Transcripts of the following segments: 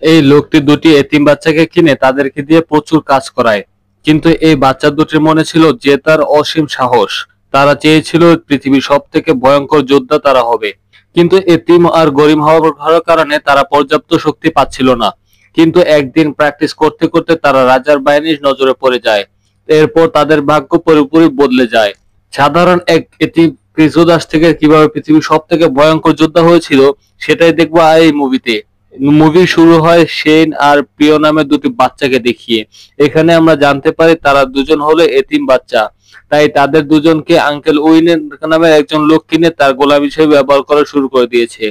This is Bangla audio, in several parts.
এই লোকটি দুটি এতিম বাচ্চাকে কিনে তাদেরকে দিয়ে প্রচুর কাজ করায়। কিন্তু এই বাচ্চা দুটির মনে ছিল জেতার অসীম সাহস। তারা চেয়েছিল পৃথিবীর সব থেকে ভয়ঙ্কর যোদ্ধা তারা হবে। কিন্তু এতিম আর গরিব হওয়ার কারণে তারা পর্যাপ্ত শক্তি পাচ্ছিল না। কিন্তু একদিন প্র্যাকটিস করতে করতে তারা রাজার বাহিনীর নজরে পড়ে যায়। এরপর তাদের ভাগ্য পুরোপুরি বদলে যায়। সাধারণ এক এতিম কৃতদাস থেকে কিভাবে পৃথিবীর সব থেকে ভয়ঙ্কর যোদ্ধা হয়েছিল সেটাই দেখবো এই মুভিতে। মুভি শুরু হয় শেন আর প্রিয় নামে দুটি বাচ্চাকে দেখিয়ে। এখানে আমরা জানতে পারি তারা দুজন হলো এতিম বাচ্চা। তাই তাদের দুজনকে আঙ্কেল উইনের নামে একজন লোক কিনে তার গোলাম হিসেবে ব্যবহার করা শুরু করে দিয়েছে।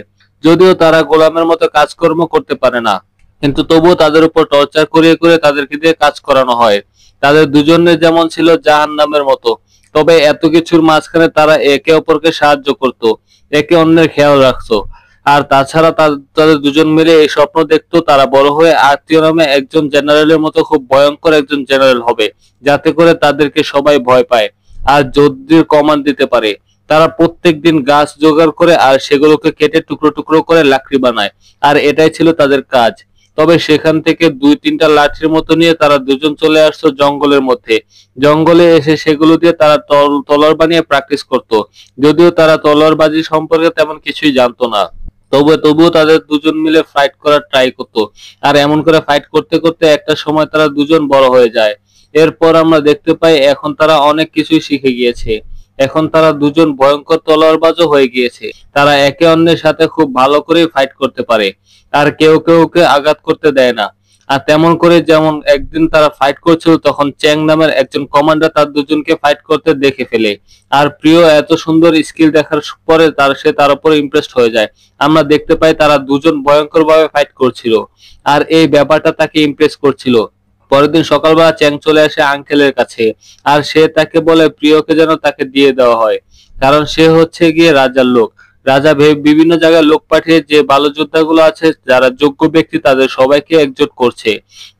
যদিও তারা গোলামের মতো কাজকর্ম করতে পারে না, কিন্তু তবুও তাদের উপর টর্চার করিয়ে করে তাদেরকে দিয়ে কাজ করানো হয়। তাদের দুজনের যেমন ছিল জাহান্নামের মতো, তবে এত কিছুর মাঝখানে তারা একে অপরকে সাহায্য করত, একে অন্যের খেয়াল রাখতো। আর তাছাড়া তাদের দুজন মিলে এই স্বপ্ন দেখতো তারা বড় হয়ে আত্মীয় নামে একজন জেনারেলের মতো খুব ভয়ঙ্কর একজন জেনারেল হবে, যাতে করে তাদেরকে সবাই ভয় পায় আর যুদ্ধের কমান্ড দিতে পারে। তারা প্রত্যেকদিন গাছ জোগাড় করে আর সেগুলোকে কেটে টুকরো টুকরো করে লাকড়ি বানায়, আর এটাই ছিল তাদের কাজ। তবে সেখান থেকে দুই তিনটা লাঠির মতো নিয়ে তারা দুজন চলে আসতো জঙ্গলের মধ্যে। জঙ্গলে এসে সেগুলো দিয়ে তারা তলোয়ার বানিয়ে প্র্যাকটিস করত। যদিও তারা তলোয়ারবাজি সম্পর্কে তেমন কিছুই জানতো না, তবুও তাদের দুজন মিলে ফাইট করার ট্রাই করতো। আর এমন করে ফাইট করতে করতে একটা সময় তারা দুজন বড় হয়ে যায়। এরপর আমরা দেখতে পাই এখন তারা অনেক কিছুই শিখে গিয়েছে। এখন তারা দুজন ভয়ঙ্কর তলোয়ারবাজও হয়ে গিয়েছে। তারা একে অন্যের সাথে খুব ভালো করে ফাইট করতে পারে, আর কেউ কেউকে আঘাত করতে দেয় না। আর তেমন করে যেমন একদিন তারা ফাইট করছিল, তখন চ্যাং নামের একজন কমান্ডার তার দুজনকে ফাইট করতে দেখে ফেলে। আর প্রিয় এত সুন্দর স্কিল দেখার পরে সে তার উপরে ইমপ্রেসড হয়ে যায়। আমরা দেখতে পাই তারা দুজন ভয়ঙ্কর ভাবে ফাইট করছিল, আর এই ব্যাপারটা তাকে ইমপ্রেস করছিল। পরের দিন সকালবেলা চ্যাং চলে আসে আঙ্কেলের কাছে, আর সে তাকে বলে প্রিয়কে যেন তাকে দিয়ে দেওয়া হয়, কারণ সে হচ্ছে গিয়ে রাজার লোক। রাজা বিভিন্ন জায়গায় লোক পাঠিয়ে যে ভালো যোদ্ধাগুলো আছে যারা যোগ্য ব্যক্তি তাদের সবাইকে একজোট করছে,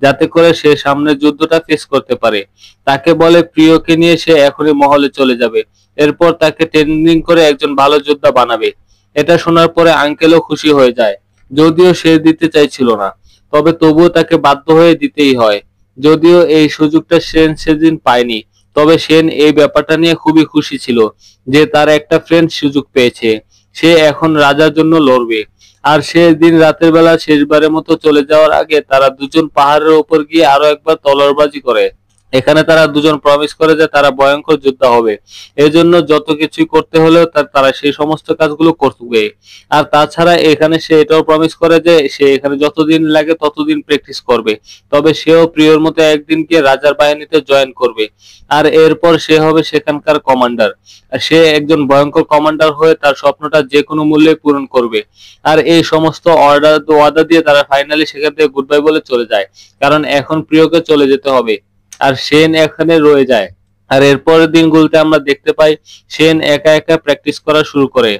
যাতে করে সে সামনের যুদ্ধটা ফেস করতে পারে। তাকে বলে প্রিয়কে নিয়ে সে এখনই মহলে চলে যাবে, এরপর তাকে ট্রেনিং করে একজন ভালো যোদ্ধা বানাবে। এটা শোনার পরে আঙ্কেলও খুশি হয়ে যায়, যদিও সে দিতে চাইছিল না, তবে তবুও তাকে বাধ্য হয়ে দিতেই হয়। যদিও এই সুযোগটা সেন সেদিন পায়নি, তবে সেন এই ব্যাপারটা নিয়ে খুবই খুশি ছিল যে তার একটা ফ্রেন্ড সুযোগ পেয়েছে। সে এখন রাজার জন্য লড়বে। আর সে দিন রাতের বেলা শেষবারের মতো চলে যাওয়ার আগে তারা দুজন পাহাড়ের উপর গিয়ে আরো একবার তলোয়ারবাজি করে। এখানে তারা দুজন প্রমিস করে যে তারা ভয়ঙ্কর যোদ্ধা হবে, এজন্য যত কিছুই করতে হলেও তারা সেই সমস্ত কাজগুলো করবে। আর তাছাড়া এখানে সে এটাও প্রমিস করে যে সে এখানে যতদিন লাগে ততদিন প্র্যাকটিস করবে, তবে সেও প্রিয়র মতো একদিন গিয়ে রাজার বাহিনীতে জয়েন করবে। আর এরপর সে হবে সেখানকার কমান্ডার। আর সে একজন ভয়ঙ্কর কমান্ডার হয়ে তার স্বপ্নটা যে কোনো মূল্যে পূরণ করবে। আর এই সমস্ত ওয়াদা দিয়ে তারা ফাইনালি সেখান থেকে গুড বাই বলে চলে যায়, কারণ এখন প্রিয়কে চলে যেতে হবে। আর সেন এখানে রয়ে যায়। আর এরপরের দিনগুলোতে আমরা দেখতে পাই সেন একা একা প্র্যাকটিস করা শুরু করে।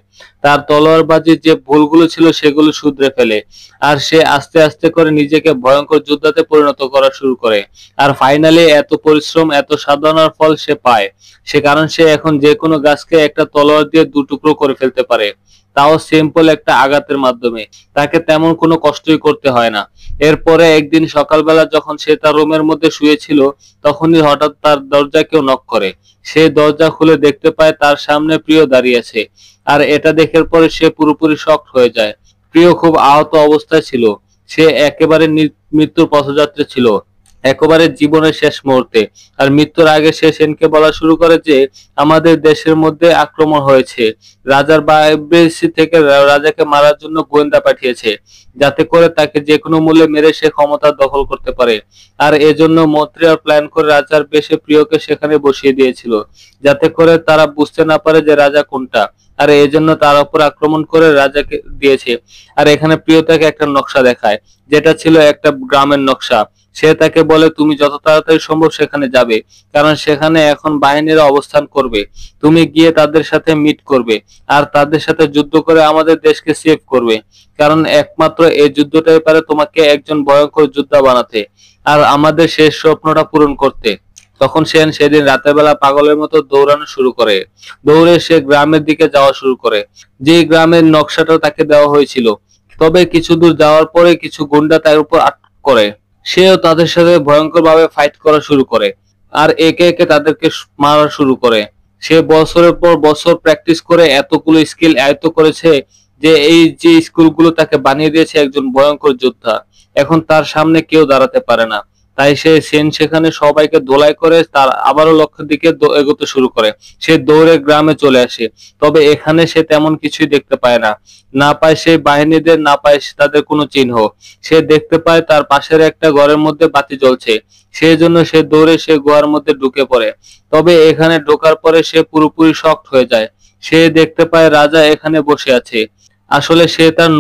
তার তলোয়ারবাজির যে ভুলগুলো ছিল সেগুলো শুধরে ফেলে, আর সে আস্তে আস্তে করে নিজেকে ভয়ঙ্কর যোদ্ধাতে পরিণত করা শুরু করে। আর ফাইনালি এত পরিশ্রম এত সাধনার ফল সে পায়। কারণ সে এখন যে কোনো গাছকে একটা তলোয়ার দিয়ে দু টুকরো করে ফেলতে পারে, তাও সিম্পল একটা আঘাতের মাধ্যমে। তাকে তেমন কোনো কষ্টই করতে হয় না। এরপরে একদিন সকালবেলা যখন সে তার রুমের মধ্যে শুয়েছিল, তখনই হঠাৎ তার দরজা কেউ নক করে। সে দরজা খুলে দেখতে পায় তার সামনে প্রিয় দাঁড়িয়ে আছে। আর এটা দেখার পরে সে পুরোপুরি শকড হয়ে যায়। প্রিয় খুব আহত অবস্থায় ছিল, সে একেবারে মৃত্যুর পথযাত্রী ছিল, একেবারে জীবনের শেষ মুহূর্তে। আর মৃত্যুর আগে সে সেনকে বলা শুরু করে যে আমাদের দেশের মধ্যে আক্রমণ হয়েছে, রাজার বাইরে থেকে রাজাকে মারার জন্য গোয়েন্দা পাঠিয়েছে, যাতে করে তাকে যে কোনো মূল্যে মেরে সে ক্ষমতা দখল করতে পারে। আর এজন্য মন্ত্রীরা প্ল্যান করে রাজার বেশে প্রিয়কে সেখানে বসিয়ে দিয়েছিল, যাতে করে তারা বুঝতে না পারে যে রাজা কোনটা। আর এজন্য তার উপর আক্রমণ করে রাজাকে দিয়েছে। আর এখানে প্রিয় তাকে একটা নকশা দেখায়, যেটা ছিল একটা গ্রামের নকশা। সে তাকে বলে তুমি যত তাড়াতাড়ি সম্ভব সেখানে যাবে, কারণ সেখানে এখন বাহিনীরা অবস্থান করবে। তুমি গিয়ে তাদের সাথে মিট করবে, আর তাদের সাথে যুদ্ধ করে আমাদের দেশকে সেভ করবে, কারণ একমাত্র এই যুদ্ধটাই পারে তোমাকে একজন ভয়ঙ্কর যোদ্ধা বানাতে আর আমাদের শেষ স্বপ্নটা পূরণ করতে। তখন সেন সেদিন রাতের বেলা পাগলের মতো দৌড়ানো শুরু করে। দৌড়ে সে গ্রামের দিকে যাওয়া শুরু করে, যে গ্রামের নকশাটা তাকে দেওয়া হয়েছিল। তবে কিছু দূর যাওয়ার পরে কিছু গুন্ডা তার উপর আটক করে। সেও তাদের সাথে ভয়ঙ্করভাবে ফাইট করা শুরু করে আর একে একে তাদেরকে মারা শুরু করে। সে বছরের পর বছর প্র্যাকটিস করে এতগুলো স্কিল আয়ত্ত করেছে যে এই যে স্কিলগুলো তাকে বানিয়ে দিয়েছে একজন ভয়ঙ্কর যোদ্ধা। এখন তার সামনে কেউ দাঁড়াতে পারে না। তাই সেন সেখানে সবাইকে ধোলাই করে তার আবারও লক্ষ্যের দিকে এগোতে শুরু করে। সে দৌড়ে গ্রামে চলে আসে, তবে এখানে সে তেমন কিছুই দেখতে পায় না। না পায় সে বাহিনীদের, না পায় তাদের কোনো চিহ্ন। সে দেখতে পায় তার পাশের একটা ঘরের মধ্যে বাতি জ্বলছে। সেই জন্য সে দৌড়ে সে গুহার মধ্যে ঢুকে পড়ে। তবে এখানে ঢোকার পরে সে পুরোপুরি শকড হয়ে যায়। সে দেখতে পায় রাজা এখানে বসে আছে। আসলে সে তার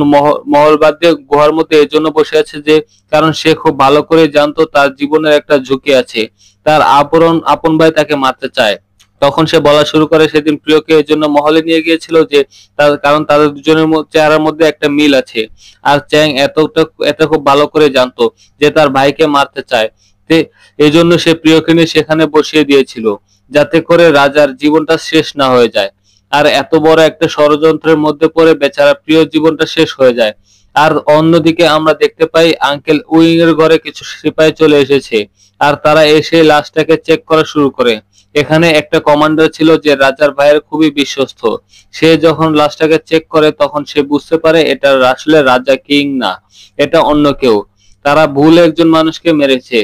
মহল বাদ দিয়ে গুহার মধ্যে এই জন্য বসে আছে যে কারণ সে খুব ভালো করে জানতো তার জীবনের একটা ঝুঁকি আছে। তার আপন ভাই তাকে মারতে চায়। তখন সে বলা শুরু করে সেদিন প্রিয়কে এই জন্য মহলে নিয়ে গিয়েছিল যে তার কারণ তাদের দুজনের চেহারার মধ্যে একটা মিল আছে। আর চ্যাং এত খুব ভালো করে জানতো যে তার ভাইকে মারতে চায়। এই জন্য সে প্রিয়কে নিয়ে সেখানে বসিয়ে দিয়েছিল যাতে করে রাজার জীবনটা শেষ না হয়ে যায়। আর এত বড় একটা ষড়যন্ত্রের মধ্যে পড়ে বেচারা প্রিয় জীবনটা শেষ হয়ে যায়। আর অন্যদিকে আমরা দেখতে পাই আঙ্কেল উইং এর ঘরে কিছু সিপাহি চলে এসেছে আর তারা এসে লাশটাকে চেক করা শুরু করে। এখানে একটা কমান্ডার ছিল যে রাজার ভাইয়ের খুবই বিশ্বস্ত। সে যখন লাশটাকে চেক করে তখন সে বুঝতে পারে এটা আসলে রাজা কিং না, এটা অন্য কেউ। তারা ভুল একজন মানুষকে মেরেছে।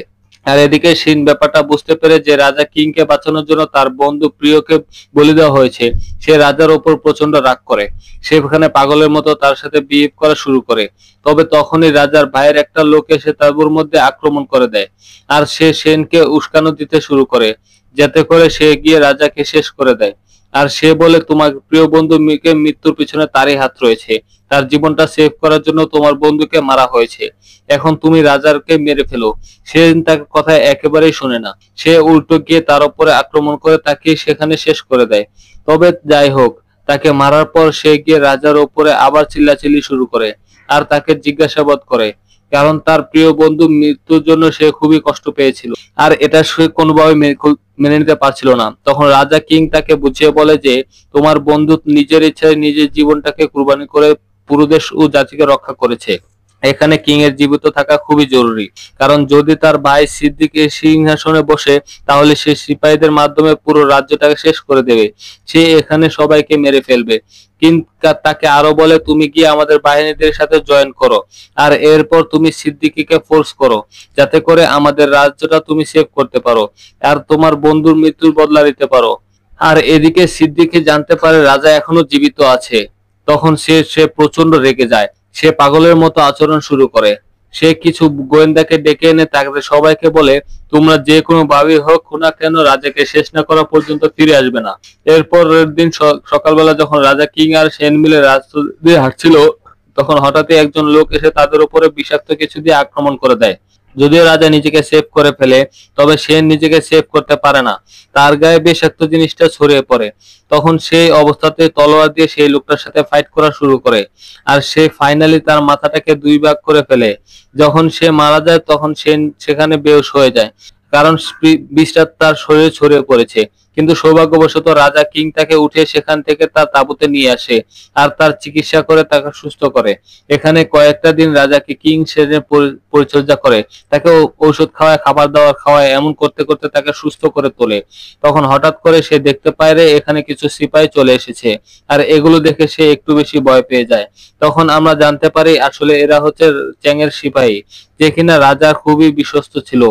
আর এদিকে শিন ব্যাপারটা বুঝতে পেরে যে রাজা কিংকে বাঁচানোর জন্য তার বন্ধু প্রিয়কে বলি দেওয়া হয়েছে, সে রাজার ওপর প্রচন্ড রাগ করে। সে এখানে পাগলের মতো তার সাথে বিহেভ করা শুরু করে। তবে তখনই রাজার ভাইয়ের একটা লোক এসে তাঁবুর মধ্যে আক্রমণ করে দেয় আর সে সেনকে উস্কানো দিতে শুরু করে যাতে করে সে গিয়ে রাজাকে শেষ করে দেয়। আর সে বলে তোমার প্রিয় বন্ধু মিকে মৃত্যুর পিছনে তারই হাত রয়েছে, তার জীবনটা সেভ করার জন্য তোমার বন্ধুকে মারা হয়েছে। এখন তুমি রাজারকে মেরে ফেলো। সে তার কথা একেবারেই শোনে না। সে উল্টো গিয়ে তার উপরে আক্রমণ করে তাকে সেখানে শেষ করে দেয়। তবে যাই হোক, তাকে মারার পর সে গিয়ে রাজার উপরে আবার চিল্লাচিল্লি শুরু করে আর তাকে জিজ্ঞাসাবাদ করে, কারণ তার প্রিয় বন্ধু মৃত্যুর জন্য সে খুবই কষ্ট পেয়েছিল আর এটা সে কোনোভাবে মেনে নিতে পারছিল না। তখন রাজা কিং তাকে বুঝিয়ে বলে যে তোমার বন্ধু নিজের ইচ্ছায় নিজের জীবনটাকে কুরবানি করে পুরো দেশ ও জাতিকে রক্ষা করেছে। এখানে কিং এর জীবিত থাকা খুবই জরুরি, কারণ যদি তার ভাই সিদ্দিক সিংহাসনে বসে তাহলে সে সিপাহীদের মাধ্যমে পুরো রাজ্যটাকে শেষ করে দেবে। সে এখানে সবাইকে মেরে ফেলবে। কিন্তু তাকে আরো বলে তুমি গিয়ে আমাদের বাহিনীদের সাথে জয়েন করো আর এরপর তুমি সিদ্দিকীকে ফোর্স করো যাতে করে আমাদের রাজ্যটা তুমি সেভ করতে পারো আর তোমার বন্ধুর মৃত্যুর বদলা নিতে পারো। আর এদিকে সিদ্দিকী জানতে পারে রাজা এখনো জীবিত আছে। তখন সে প্রচন্ড রেগে যায়। সে পাগলের মতো আচরণ শুরু করে। সে কিছু গোয়েন্দাকে ডেকে এনে তাদের সবাইকে বলে তোমরা যে কোনো ভাবে হোক না কেন রাজাকে শেষ না করা পর্যন্ত ফিরে আসবে না। এরপরের দিন সকালবেলা যখন রাজা কিং আর সেন মিলে রাস্তা দিয়ে হাঁটছিল তখন হঠাৎই একজন লোক এসে তাদের উপরে বিষাক্ত কিছু দিয়ে আক্রমণ করে দেয়। যদিও রাজা নিজেকে সেভ করে ফেলে তবে সে নিজেকে সেভ করতে পারে না। তার গায়ে বিষাক্ত জিনিসটা ছড়িয়ে পড়ে। তখন সেই অবস্থাতে তলোয়ার দিয়ে সেই লোকটার সাথে ফাইট করা শুরু করে আর সে ফাইনালি তার মাথাটাকে দুই ভাগ করে ফেলে। যখন সে মারা যায় তখন সে সেখানে বেহুশ হয়ে যায়, কারণ বিষটা তার শরীরে ছড়িয়ে পড়েছে। কিন্তু সৌভাগ্যবশত রাজা কিং তাকে উঠে সেখান থেকে তার তাঁবুতে নিয়ে আসে আর তার চিকিৎসা করে তাকে সুস্থ করে। এখানে কয়েকটা দিন রাজাকে কিং সেজে পরিচর্যা করে, তাকে ঔষধ খাওয়ায়, খাবার দাবার খাওয়ায়, এমন করতে করতে তাকে সুস্থ করে তোলে। তখন হঠাৎ করে সে দেখতে পায় রে এখানে কিছু সিপাহী চলে এসেছে আর এগুলো দেখে সে একটু বেশি ভয় পেয়ে যায়। তখন আমরা জানতে পারি আসলে এরা হচ্ছে চ্যাং এর সিপাহী, যে কিনা রাজার খুবই বিশ্বস্ত ছিল।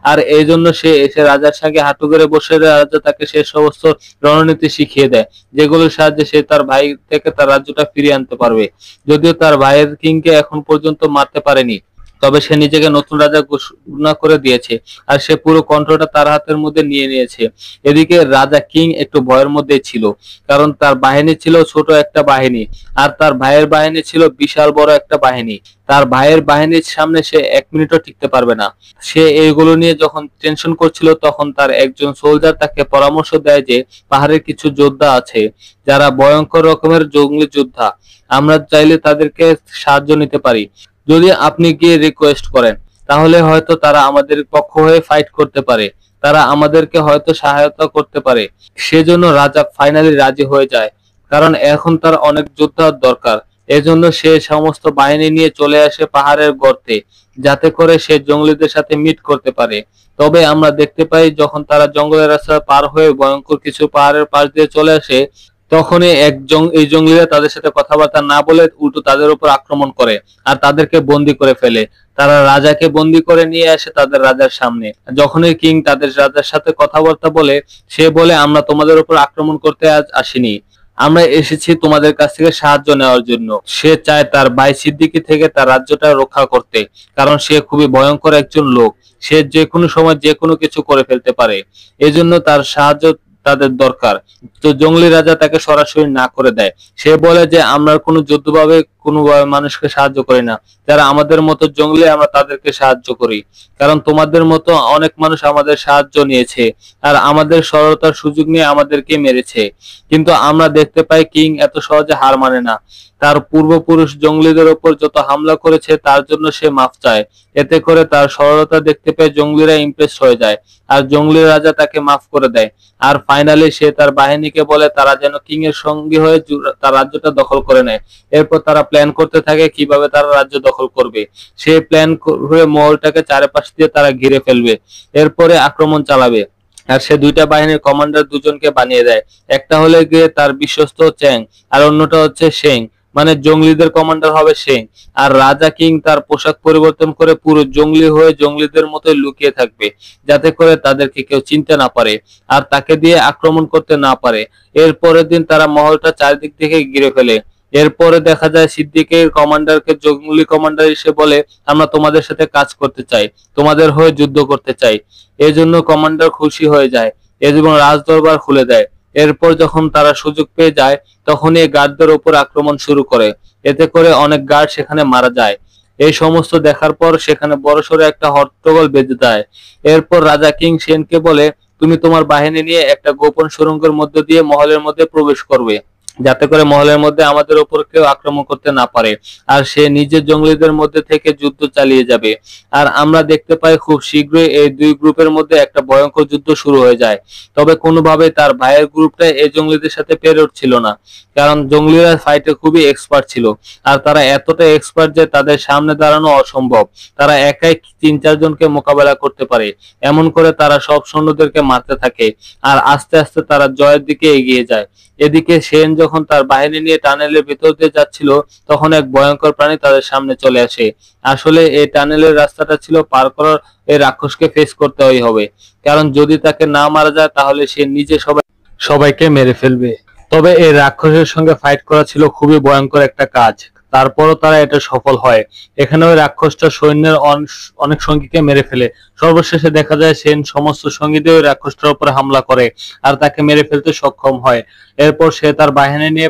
আর এই জন্য সে এসে রাজার সঙ্গে হাঁটু করে বসে রাজা তাকে সে সমস্ত রণনীতি শিখিয়ে দেয় যেগুলোর সাহায্যে সে তার ভাই থেকে তার রাজ্যটা ফিরিয়ে আনতে পারবে। যদিও তার ভাইয়ের কিংকে এখন পর্যন্ত মারতে পারেনি, তবে সে নিজেকে নতুন রাজা ঘোষণা করে দিয়েছে আর সে পুরো কন্ট্রোলটা তার হাতের মধ্যে নিয়ে নিয়েছে। এদিকে রাজা কিং একটু ভয়ের মধ্যে ছিল, কারণ তার বাহিনী ছিল ছোট একটা বাহিনী আর তার ভাইয়ের বাহিনী ছিল বিশাল বড় একটা বাহিনী। তার ভাইয়ের বাহিনীর সামনে সে এক মিনিটও টিকতে পারবে না। সে এইগুলো নিয়ে যখন টেনশন করছিল তখন তার একজন সোলজার তাকে পরামর্শ দেয় যে পাহাড়ের কিছু যোদ্ধা আছে যারা ভয়ঙ্কর রকমের জঙ্গলি যোদ্ধা, আমরা চাইলে তাদেরকে সাহায্য নিতে পারি। যদি আপনি গিয়ে রিকোয়েস্ট করেন তাহলে হয়তো তারা আমাদের পক্ষ হয়ে ফাইট করতে পারে, তারা আমাদেরকে হয়তো সহায়তা করতে পারে। সেজন্য রাজা ফাইনালি রাজি হয়ে যায়, কারণ এখন তার অনেক যোদ্ধার দরকার। এজন্য সে সমস্ত বাহিনী নিয়ে চলে আসে পাহাড়ের গর্তে, যাতে করে সে জঙ্গলিদের সাথে মিট করতে পারে। তবে আমরা দেখতে পাই যখন তারা জঙ্গলের রাস্তা পার হয়ে ভয়ঙ্কর কিছু পাহাড়ের পাশ দিয়ে চলে আসে, তখনই এই জঙ্গলিরা তাদের সাথে কথাবার্তা না বলে উল্টো তাদের উপর আক্রমণ করে আর তাদেরকে বন্দি করে ফেলে। তারা রাজাকে বন্দি করে নিয়ে আসে তাদের রাজার সামনে। যখনই কিং তাদের রাজার সাথে কথাবার্তা বলে, সে বলে, আমরা তোমাদের উপর আক্রমণ করতে আজ আসিনি, আমরা এসেছি তোমাদের কাছ থেকে সাহায্য নেওয়ার জন্য। সে চায় তার ভাই সিদ্দিকী থেকে তার রাজ্যটা রক্ষা করতে, কারণ সে খুবই ভয়ঙ্কর একজন লোক। সে যে কোনো সময় যে কোনো কিছু করে ফেলতে পারে, এজন্য তার সাহায্য তাদের দরকার। তো জঙ্গলি রাজা তাকে সরাসরি না করে দেয়। সে বলে যে আমরা কোনো যুদ্ধভাবে কোনো মানুষকে সাহায্য করি না, যারা আমাদের মতো জঙ্গলি আমরা তাদেরকে সাহায্য করি, কারণ তোমাদের মতো অনেক মানুষ আমাদের সাহায্য নিয়েছে আর আমাদের সরলতার সুযোগ নিয়ে আমাদেরকে মেরেছে। কিন্তু আমরা দেখতে পাই কিং এত সহজে হার মানে না। তার পূর্বপুরুষ জঙ্গলিদের ওপর যত হামলা করেছে তার জন্য সে মাফ চায়। এতে করে তার সরলতা দেখতে পেয়ে জঙ্গলিরা ইমপ্রেস হয়ে যায় আর জঙ্গলি রাজা তাকে মাফ করে দেয়। আর ফাইনালি সে তার বাহিনীকে বলে তারা যেন কিং এর সঙ্গী হয়ে তার রাজ্যটা দখল করে নেয়। এরপর তারা প্ল্যান করতে থাকে কিভাবে তারা রাজ্য দখল করবে। সে প্ল্যান করে মহলটাকে চারপাশ দিয়ে তারা ঘিরে ফেলবে, এরপরে আক্রমণ চালাবে। আর সে দুইটা বাহিনীর কমান্ডার দুজনকে বানিয়ে দেয়। একটা হলে গিয়ে তার বিশ্বস্ত চ্যাং, আর অন্যটা হচ্ছে শেং, মানে জঙ্গলিদের কমান্ডার হবে শেং। আর রাজা কিং তার পোশাক পরিবর্তন করে পুরো জঙ্গলি হয়ে জঙ্গলিদের মতো লুকিয়ে থাকবে, যাতে করে তাদেরকে কেউ চিনতে না পারে আর তাকে দিয়ে আক্রমণ করতে না পারে। এর পরের দিন তারা মহলটা চারিদিক থেকে ঘিরে ফেলে। এরপরে দেখা যায় সিদ্দিকের কমান্ডারকে জঙ্গলি কমান্ডার এসে বলে, আমরা তোমাদের সাথে কাজ করতে চাই, তোমাদের হয়ে যুদ্ধ করতে চাই। এজন্য কমান্ডার খুশি হয়ে যায় এবং রাজদরবার খুলে দেয়। এরপর যখন তারা সুযোগ পেয়ে যায়, তখনই গার্ডদের উপর আক্রমণ শুরু করে। এতে করে অনেক গার্ড সেখানে মারা যায়। এই সমস্ত দেখার পর সেখানে বড়সড় একটা হট্টগোল বেঁধে যায়। এরপর রাজা কিং সেনকে বলে, তুমি তোমার বাহিনী নিয়ে একটা গোপন সুড়ঙ্গের মধ্য দিয়ে মহলের মধ্যে প্রবেশ করবে, যাতে করে মহলের মধ্যে আমাদের উপর কেউ আক্রমণ করতে না পারে। আর সে নিজের জঙ্গলিদের মধ্যে থেকে যুদ্ধ চালিয়ে যাবে। আর আমরা দেখতে পাই খুব শীঘ্রই এই দুই গ্রুপের মধ্যে একটা ভয়ঙ্কর যুদ্ধ শুরু হয়ে যায়। তবে কোনোভাবে তার ভাইয়ের গ্রুপটা এই জঙ্গলিদের সাথে পেরে উঠছিল না, কারণ জঙ্গলিরা ফাইটে খুবই এক্সপার্ট ছিল। আর তারা এতটা এক্সপার্ট যে তাদের সামনে দাঁড়ানো অসম্ভব। তারা একাই 3-4 জনকে মোকাবেলা করতে পারে। এমন করে তারা সব সৈন্যদেরকে মারতে থাকে আর আস্তে আস্তে তারা জয়ের দিকে এগিয়ে যায়। এদিকে সেন যখন তার বাহিনী নিয়ে টানেলের ভিতর দিয়ে যাচ্ছিল, তখন এক ভয়ঙ্কর প্রাণী তাদের সামনে চলে আসে। আসলে এই টানেলের রাস্তাটা ছিল পার করার এই রাক্ষসকে ফেস করতেই হবে, কারণ যদি তাকে না মারা যায় তাহলে সে নিজে সবাইকে মেরে ফেলবে। তবে এই রাক্ষসের সঙ্গে ফাইট করা ছিল খুবই ভয়ঙ্কর একটা কাজ। তারপরও তারা এটা সফল হয়। এখানে ওই রাক্ষসটা সৈন্যের অনেক সঙ্গীকে মেরে ফেলে। সর্বশেষে দেখা যায় সেন সমস্ত সঙ্গী দিয়ে ওই রাক্ষসটার উপরে হামলা করে আর তাকে মেরে ফেলতে সক্ষম হয়। এরপর সে তার বাহিনী নিয়ে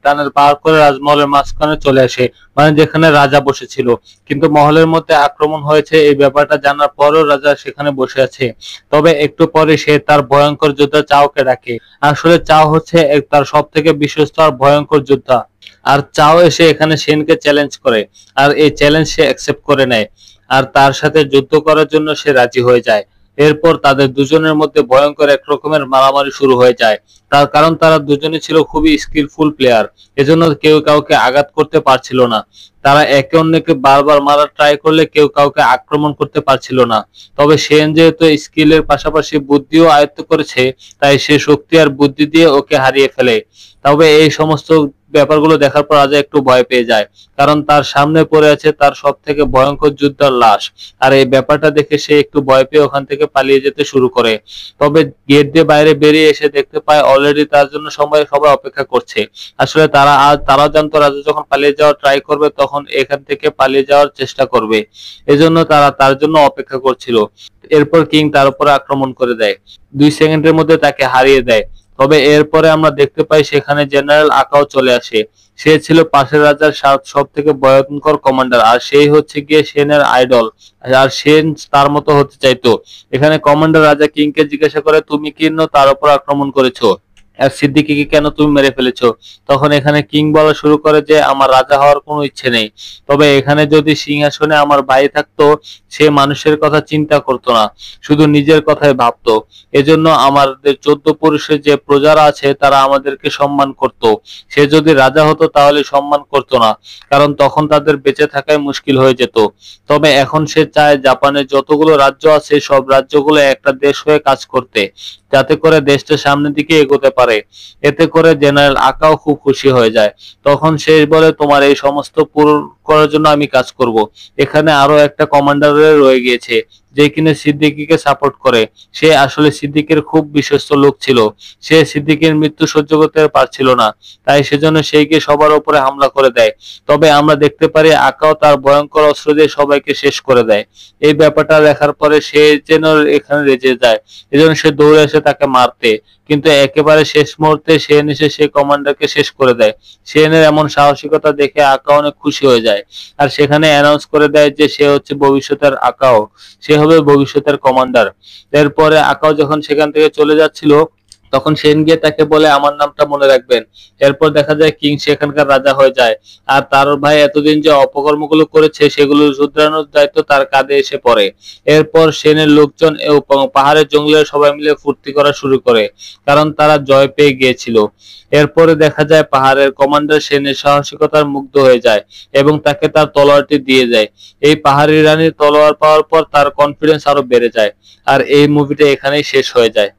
টানেল পার করে রাজমহলের মাঝখানে চলে আসে, মানে যেখানে রাজা বসেছিল। কিন্তু মহলের মধ্যে আক্রমণ হয়েছে এই ব্যাপারটা জানার পরও রাজা সেখানে বসে আছে। তবে একটু পরে সে তার ভয়ঙ্কর যোদ্ধা চাওকে ডাকে। আসলে চাও হচ্ছে তার সব থেকে বিশ্বস্ত আর ভয়ঙ্কর যোদ্ধা। আর চাও এসে এখানে সেনকে চ্যালেঞ্জ করে, আর এই চ্যালেঞ্জ সে অ্যাকসেপ্ট করে নেয় আর তার সাথে যুদ্ধ করার জন্য সে রাজি হয়ে যায়। এরপর তাদের দুজনের মধ্যে ভয়ঙ্কর এক রকমের মারামারি শুরু হয়ে যায়। তার কারণ তারা দুজনে ছিল খুবই স্কিলফুল প্লেয়ার, এজন্য কেউ কাউকে আঘাত করতে পারছিল না। তারা একে অন্যকে বারবার মারার ট্রাই করলে কেউ কাউকে আক্রমণ করতে পারছিল না। তবে সেন যেহেতু স্কিলের পাশাপাশি বুদ্ধিও আয়ত্ত করেছে, তাই সে শক্তি আর বুদ্ধি দিয়ে ওকে হারিয়ে ফেলে। তবে এই সমস্ত ব্যাপারগুলো দেখার পর রাজা একটু ভয় পেয়ে যায়, কারণ তার সামনে পড়ে আছে তার সব থেকে ভয়ঙ্কর যোদ্ধার লাশ। আর এই ব্যাপারটা দেখে সে একটু ভয় পেয়ে ওখান থেকে পালিয়ে যেতে শুরু করে। তবে গেট দিয়ে বাইরে বেরিয়ে এসে দেখতে পায় অলরেডি তার জন্য সবাই অপেক্ষা করছে। আসলে তারাও জানতো রাজা যখন পালিয়ে যাওয়ার ট্রাই করবে তখন এখান থেকে পালিয়ে যাওয়ার চেষ্টা করবে, এজন্য তারা তার জন্য অপেক্ষা করছিল। এরপর কিং তার উপর আক্রমণ করে দেয়, 2 সেকেন্ডের মধ্যে তাকে হারিয়ে দেয়। তবে এরপরে আমরা দেখতে পাই সেখানে জেনারেল আকাও চলে আসে। সে ছিল পাশের রাজার সব থেকে ভয়ঙ্কর কমান্ডার, আর সেই হচ্ছে গিয়ে সেনের আইডল। আর সেন তার মতো হতে চাইতো। এখানে কমান্ডার রাজা কিংকে জিজ্ঞাসা করে, তুমি কেন তার উপর আক্রমণ করেছো? আর সিদ্দিকীকে কেন তুমি মেরে ফেলেছো? তখন এখানে কিং বলা শুরু করে যে আমার রাজা হওয়ার কোনো ইচ্ছে নেই, তবে এখানে যদি সিংহাসনে আমার ভাই থাকতো সে মানুষের কথা চিন্তা করতো না, শুধু নিজের কথাই ভাবতো। এজন্য আমাদের 14 পুরুষের যে প্রজারা আছে তারা আমাদেরকে সম্মান করত। সে যদি রাজা হতো তাহলে সম্মান করতো না, কারণ তখন তাদের বেঁচে থাকাই মুশকিল হয়ে যেত। তবে এখন সে চায় জাপানের যতগুলো রাজ্য আছে সব রাজ্যগুলো একটা দেশ হয়ে কাজ করতে, যাতে করে দেশটা সামনের দিকে এগোতে পারে। এতে করে জেনারেল আকাও খুব খুশি হয়ে যায়। তখন সে বলে তোমার এই সমস্ত পূরণ করার জন্য আমি কাজ করব। এখানে আরো একটা কমান্ডার রয়ে গিয়েছে যে কিনা সিদ্দিকীকে সাপোর্ট করে। সে আসলে সিদ্দিকের খুব বিশ্বস্ত লোক ছিল। সে সিদ্দিকের মৃত্যু সহ্য করতে পারছিল না, তাই সেজন্য সেই গিয়ে সবার উপরে হামলা করে দেয়। তবে আমরা দেখতে পারি আকাও তার ভয়ঙ্কর অস্ত্র দিয়ে সবাইকে শেষ করে দেয়। এই ব্যাপারটা দেখার পরে সে যেন এখানে রেজে যায়, এজন্য সে দৌড়ে এসে তাকে মারতে, কিন্তু একেবারে শেষ মুহূর্তে সেন এসে সেই কমান্ডারকে শেষ করে দেয়। সেনের এমন সাহসিকতা দেখে আকাও অনেক খুশি হয়ে যায়, আর সেখানে অ্যানাউন্স করে দেয় যে সে হচ্ছে ভবিষ্যতের আকাও, সে হবে ভবিষ্যতের কমান্ডার। এরপরে আকাও যখন সেখান থেকে চলে যাচ্ছিল তখন সেন গিয়ে তাকে বলে আমার নামটা মনে রাখবেন। এরপর দেখা যায় কিং সেখানকার রাজা হয়ে যায়, আর তার ভাই এতদিন যে অপকর্মগুলো করেছে সেগুলো শুধরানোর দায়িত্ব তার কাঁধে এসে পড়ে। এরপর সেনের লোকজন পাহাড়ের জঙ্গলে সবাই মিলে ফুর্তি করা শুরু করে, কারণ তারা জয় পেয়ে গিয়েছিল। এরপরে দেখা যায় পাহাড়ের কমান্ডার সেনের সাহসিকতার মুগ্ধ হয়ে যায় এবং তাকে তার তলোয়ারটি দিয়ে যায়। এই পাহাড়ি রানীর তলোয়ার পাওয়ার পর তার কনফিডেন্স আরো বেড়ে যায়। আর এই মুভিটা এখানেই শেষ হয়ে যায়।